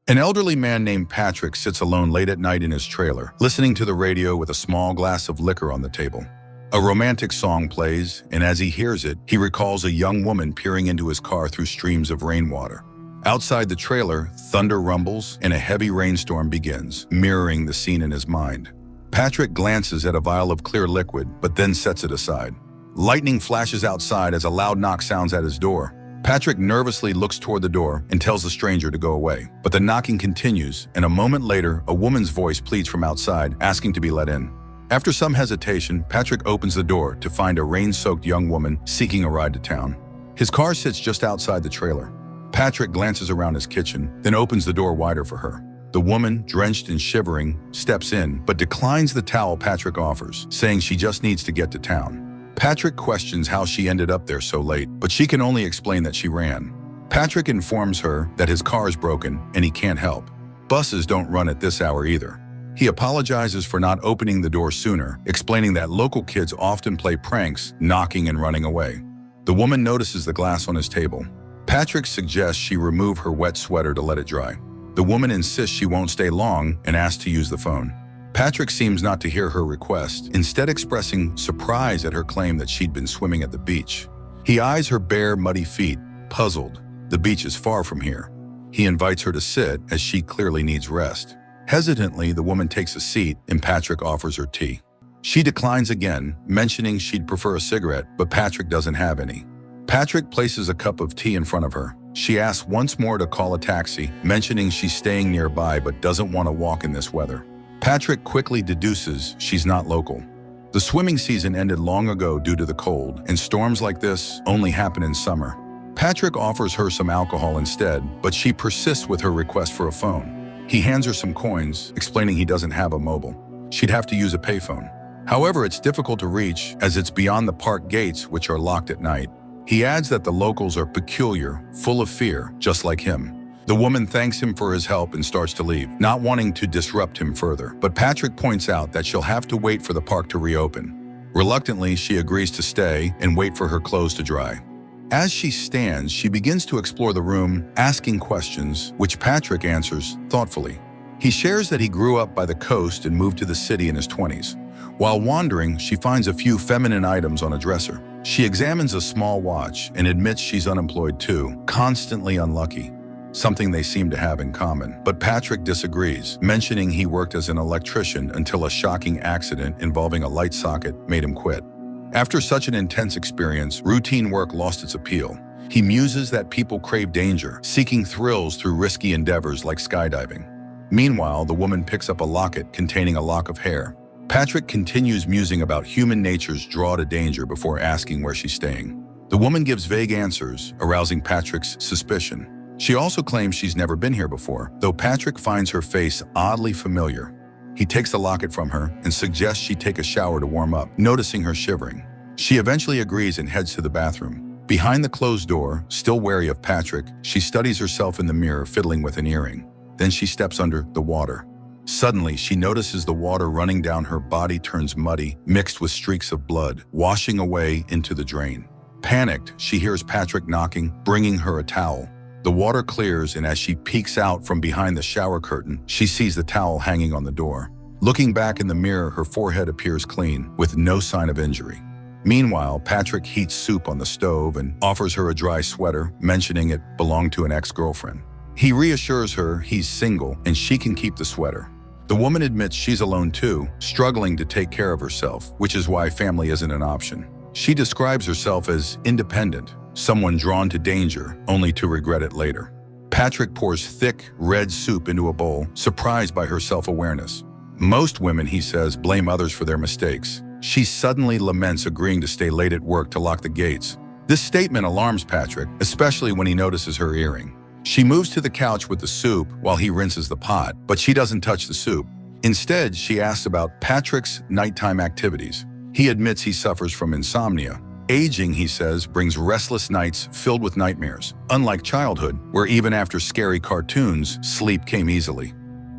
An elderly man named Patrick sits alone late at night in his trailer, listening to the radio with a small glass of liquor on the table. A romantic song plays, and as he hears it, he recalls a young woman peering into his car through streams of rainwater. Outside the trailer, thunder rumbles and a heavy rainstorm begins, mirroring the scene in his mind. Patrick glances at a vial of clear liquid, but then sets it aside. Lightning flashes outside as a loud knock sounds at his door. Patrick nervously looks toward the door and tells the stranger to go away. But the knocking continues, and a moment later, a woman's voice pleads from outside, asking to be let in. After some hesitation, Patrick opens the door to find a rain-soaked young woman seeking a ride to town. His car sits just outside the trailer. Patrick glances around his kitchen, then opens the door wider for her. The woman, drenched and shivering, steps in, but declines the towel Patrick offers, saying she just needs to get to town. Patrick questions how she ended up there so late, but she can only explain that she ran. Patrick informs her that his car is broken and he can't help. Buses don't run at this hour either. He apologizes for not opening the door sooner, explaining that local kids often play pranks, knocking and running away. The woman notices the glass on his table. Patrick suggests she remove her wet sweater to let it dry. The woman insists she won't stay long and asks to use the phone. Patrick seems not to hear her request, instead expressing surprise at her claim that she'd been swimming at the beach. He eyes her bare, muddy feet, puzzled. The beach is far from here. He invites her to sit, as she clearly needs rest. Hesitantly, the woman takes a seat and Patrick offers her tea. She declines again, mentioning she'd prefer a cigarette, but Patrick doesn't have any. Patrick places a cup of tea in front of her. She asks once more to call a taxi, mentioning she's staying nearby but doesn't want to walk in this weather. Patrick quickly deduces she's not local. The swimming season ended long ago due to the cold, and storms like this only happen in summer. Patrick offers her some alcohol instead, but she persists with her request for a phone. He hands her some coins, explaining he doesn't have a mobile. She'd have to use a payphone. However, it's difficult to reach as it's beyond the park gates, which are locked at night. He adds that the locals are peculiar, full of fear, just like him. The woman thanks him for his help and starts to leave, not wanting to disrupt him further. But Patrick points out that she'll have to wait for the park to reopen. Reluctantly, she agrees to stay and wait for her clothes to dry. As she stands, she begins to explore the room, asking questions, which Patrick answers thoughtfully. He shares that he grew up by the coast and moved to the city in his 20s. While wandering, she finds a few feminine items on a dresser. She examines a small watch and admits she's unemployed too, constantly unlucky. Something they seem to have in common. But Patrick disagrees, mentioning he worked as an electrician until a shocking accident involving a light socket made him quit. After such an intense experience, routine work lost its appeal. He muses that people crave danger, seeking thrills through risky endeavors like skydiving. Meanwhile, the woman picks up a locket containing a lock of hair. Patrick continues musing about human nature's draw to danger before asking where she's staying. The woman gives vague answers, arousing Patrick's suspicion. She also claims she's never been here before, though Patrick finds her face oddly familiar. He takes the locket from her and suggests she take a shower to warm up, noticing her shivering. She eventually agrees and heads to the bathroom. Behind the closed door, still wary of Patrick, she studies herself in the mirror, fiddling with an earring. Then she steps under the water. Suddenly, she notices the water running down her body turns muddy, mixed with streaks of blood, washing away into the drain. Panicked, she hears Patrick knocking, bringing her a towel. The water clears, and as she peeks out from behind the shower curtain, she sees the towel hanging on the door. Looking back in the mirror, her forehead appears clean, with no sign of injury. Meanwhile, Patrick heats soup on the stove and offers her a dry sweater, mentioning it belonged to an ex-girlfriend. He reassures her he's single and she can keep the sweater. The woman admits she's alone too, struggling to take care of herself, which is why family isn't an option. She describes herself as independent, someone drawn to danger, only to regret it later. Patrick pours thick, red soup into a bowl, surprised by her self-awareness. Most women, he says, blame others for their mistakes. She suddenly laments agreeing to stay late at work to lock the gates. This statement alarms Patrick, especially when he notices her earring. She moves to the couch with the soup while he rinses the pot, but she doesn't touch the soup. Instead, she asks about Patrick's nighttime activities. He admits he suffers from insomnia. Aging, he says, brings restless nights filled with nightmares, unlike childhood, where even after scary cartoons, sleep came easily.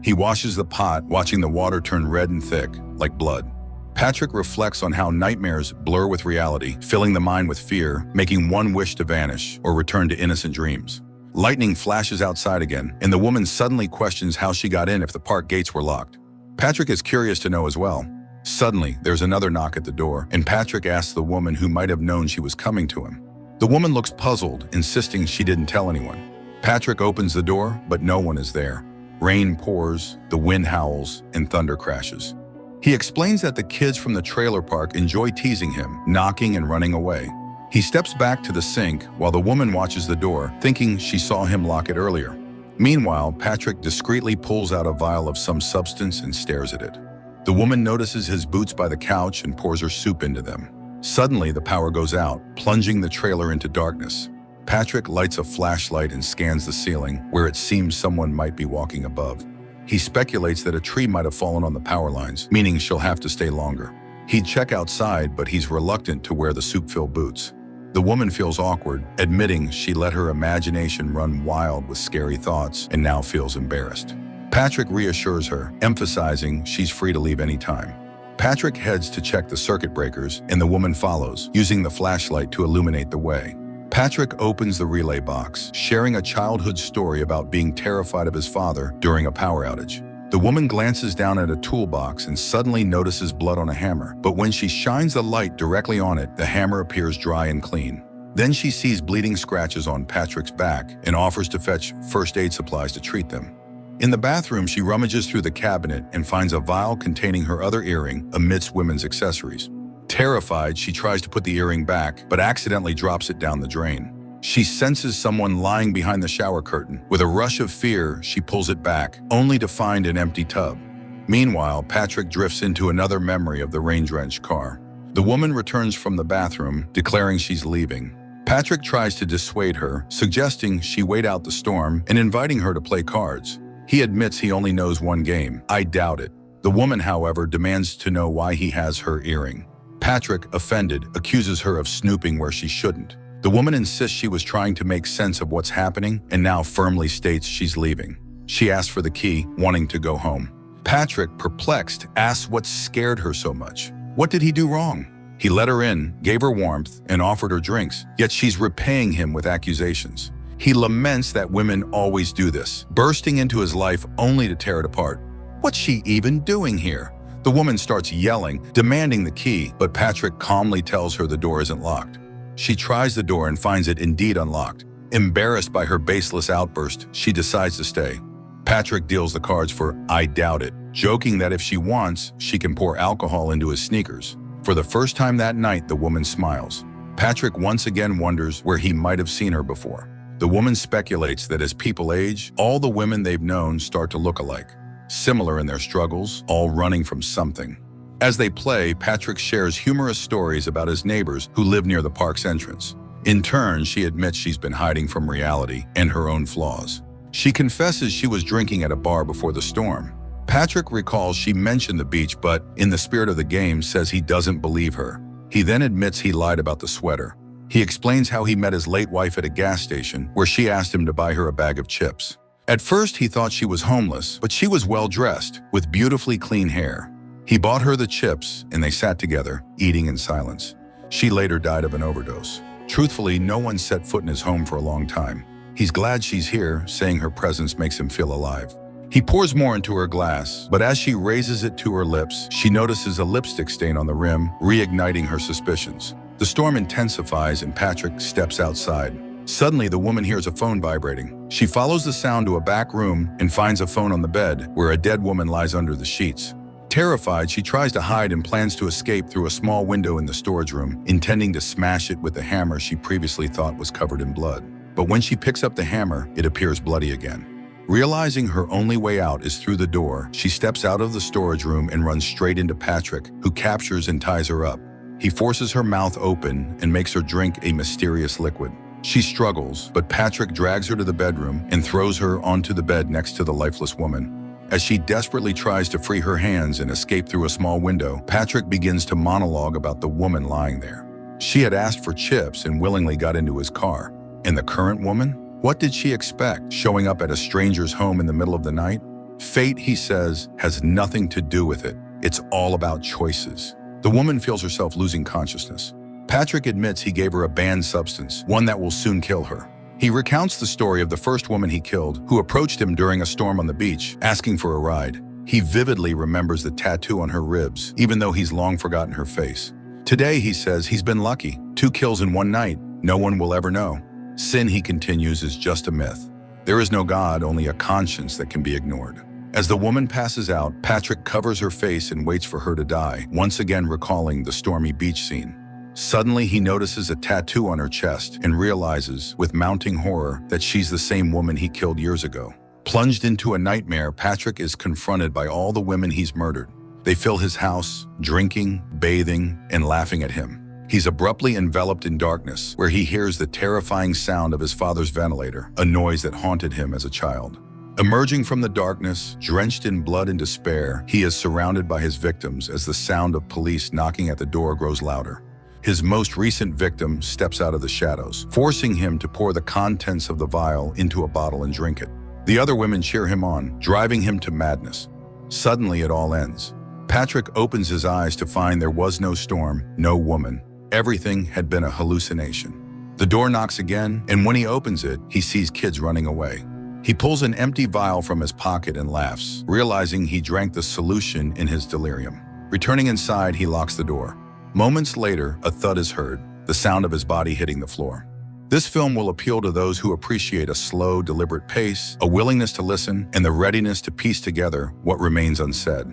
He washes the pot, watching the water turn red and thick, like blood. Patrick reflects on how nightmares blur with reality, filling the mind with fear, making one wish to vanish or return to innocent dreams. Lightning flashes outside again, and the woman suddenly questions how she got in if the park gates were locked. Patrick is curious to know as well. Suddenly, there's another knock at the door, and Patrick asks the woman who might have known she was coming to him. The woman looks puzzled, insisting she didn't tell anyone. Patrick opens the door, but no one is there. Rain pours, the wind howls, and thunder crashes. He explains that the kids from the trailer park enjoy teasing him, knocking and running away. He steps back to the sink while the woman watches the door, thinking she saw him lock it earlier. Meanwhile, Patrick discreetly pulls out a vial of some substance and stares at it. The woman notices his boots by the couch and pours her soup into them. Suddenly, the power goes out, plunging the trailer into darkness. Patrick lights a flashlight and scans the ceiling, where it seems someone might be walking above. He speculates that a tree might have fallen on the power lines, meaning she'll have to stay longer. He'd check outside, but he's reluctant to wear the soup-filled boots. The woman feels awkward, admitting she let her imagination run wild with scary thoughts and now feels embarrassed. Patrick reassures her, emphasizing she's free to leave anytime. Patrick heads to check the circuit breakers, and the woman follows, using the flashlight to illuminate the way. Patrick opens the relay box, sharing a childhood story about being terrified of his father during a power outage. The woman glances down at a toolbox and suddenly notices blood on a hammer, but when she shines the light directly on it, the hammer appears dry and clean. Then she sees bleeding scratches on Patrick's back and offers to fetch first aid supplies to treat them. In the bathroom, she rummages through the cabinet and finds a vial containing her other earring amidst women's accessories. Terrified, she tries to put the earring back, but accidentally drops it down the drain. She senses someone lying behind the shower curtain. With a rush of fear, she pulls it back, only to find an empty tub. Meanwhile, Patrick drifts into another memory of the rain-drenched car. The woman returns from the bathroom, declaring she's leaving. Patrick tries to dissuade her, suggesting she wait out the storm and inviting her to play cards. He admits he only knows one game. I doubt it. The woman, however, demands to know why he has her earring. Patrick, offended, accuses her of snooping where she shouldn't. The woman insists she was trying to make sense of what's happening and now firmly states she's leaving. She asks for the key, wanting to go home. Patrick, perplexed, asks what scared her so much. What did he do wrong? He let her in, gave her warmth, and offered her drinks, yet she's repaying him with accusations. He laments that women always do this, bursting into his life only to tear it apart. What's she even doing here? The woman starts yelling, demanding the key, but Patrick calmly tells her the door isn't locked. She tries the door and finds it indeed unlocked. Embarrassed by her baseless outburst, she decides to stay. Patrick deals the cards for I doubt it, joking that if she wants, she can pour alcohol into his sneakers. For the first time that night, the woman smiles. Patrick once again wonders where he might have seen her before. The woman speculates that as people age, all the women they've known start to look alike, similar in their struggles, all running from something. As they play, Patrick shares humorous stories about his neighbors who live near the park's entrance. In turn, she admits she's been hiding from reality and her own flaws. She confesses she was drinking at a bar before the storm. Patrick recalls she mentioned the beach, but in the spirit of the game says he doesn't believe her. He then admits he lied about the sweater. He explains how he met his late wife at a gas station where she asked him to buy her a bag of chips. At first, he thought she was homeless, but she was well-dressed, with beautifully clean hair. He bought her the chips, and they sat together, eating in silence. She later died of an overdose. Truthfully, no one set foot in his home for a long time. He's glad she's here, saying her presence makes him feel alive. He pours more into her glass, but as she raises it to her lips, she notices a lipstick stain on the rim, reigniting her suspicions. The storm intensifies, and Patrick steps outside. Suddenly, the woman hears a phone vibrating. She follows the sound to a back room and finds a phone on the bed, where a dead woman lies under the sheets. Terrified, she tries to hide and plans to escape through a small window in the storage room, intending to smash it with the hammer she previously thought was covered in blood. But when she picks up the hammer, it appears bloody again. Realizing her only way out is through the door, she steps out of the storage room and runs straight into Patrick, who captures and ties her up. He forces her mouth open and makes her drink a mysterious liquid. She struggles, but Patrick drags her to the bedroom and throws her onto the bed next to the lifeless woman. As she desperately tries to free her hands and escape through a small window, Patrick begins to monologue about the woman lying there. She had asked for chips and willingly got into his car. And the current woman? What did she expect, showing up at a stranger's home in the middle of the night? Fate, he says, has nothing to do with it. It's all about choices. The woman feels herself losing consciousness. Patrick admits he gave her a banned substance, one that will soon kill her. He recounts the story of the first woman he killed, who approached him during a storm on the beach, asking for a ride. He vividly remembers the tattoo on her ribs, even though he's long forgotten her face. Today, he says, he's been lucky. 2 kills in one night. No one will ever know. Sin, he continues, is just a myth. There is no God, only a conscience that can be ignored. As the woman passes out, Patrick covers her face and waits for her to die, once again recalling the stormy beach scene. Suddenly, he notices a tattoo on her chest and realizes, with mounting horror, that she's the same woman he killed years ago. Plunged into a nightmare, Patrick is confronted by all the women he's murdered. They fill his house, drinking, bathing, and laughing at him. He's abruptly enveloped in darkness, where he hears the terrifying sound of his father's ventilator, a noise that haunted him as a child. Emerging from the darkness, drenched in blood and despair, he is surrounded by his victims as the sound of police knocking at the door grows louder. His most recent victim steps out of the shadows, forcing him to pour the contents of the vial into a bottle and drink it. The other women cheer him on, driving him to madness. Suddenly, it all ends. Patrick opens his eyes to find there was no storm, no woman. Everything had been a hallucination. The door knocks again, and when he opens it, he sees kids running away. He pulls an empty vial from his pocket and laughs, realizing he drank the solution in his delirium. Returning inside, he locks the door. Moments later, a thud is heard, the sound of his body hitting the floor. This film will appeal to those who appreciate a slow, deliberate pace, a willingness to listen, and the readiness to piece together what remains unsaid.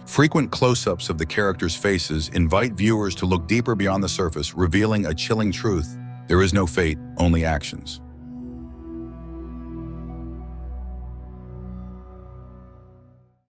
Frequent close-ups of the characters' faces invite viewers to look deeper beyond the surface, revealing a chilling truth. There is no fate, only actions.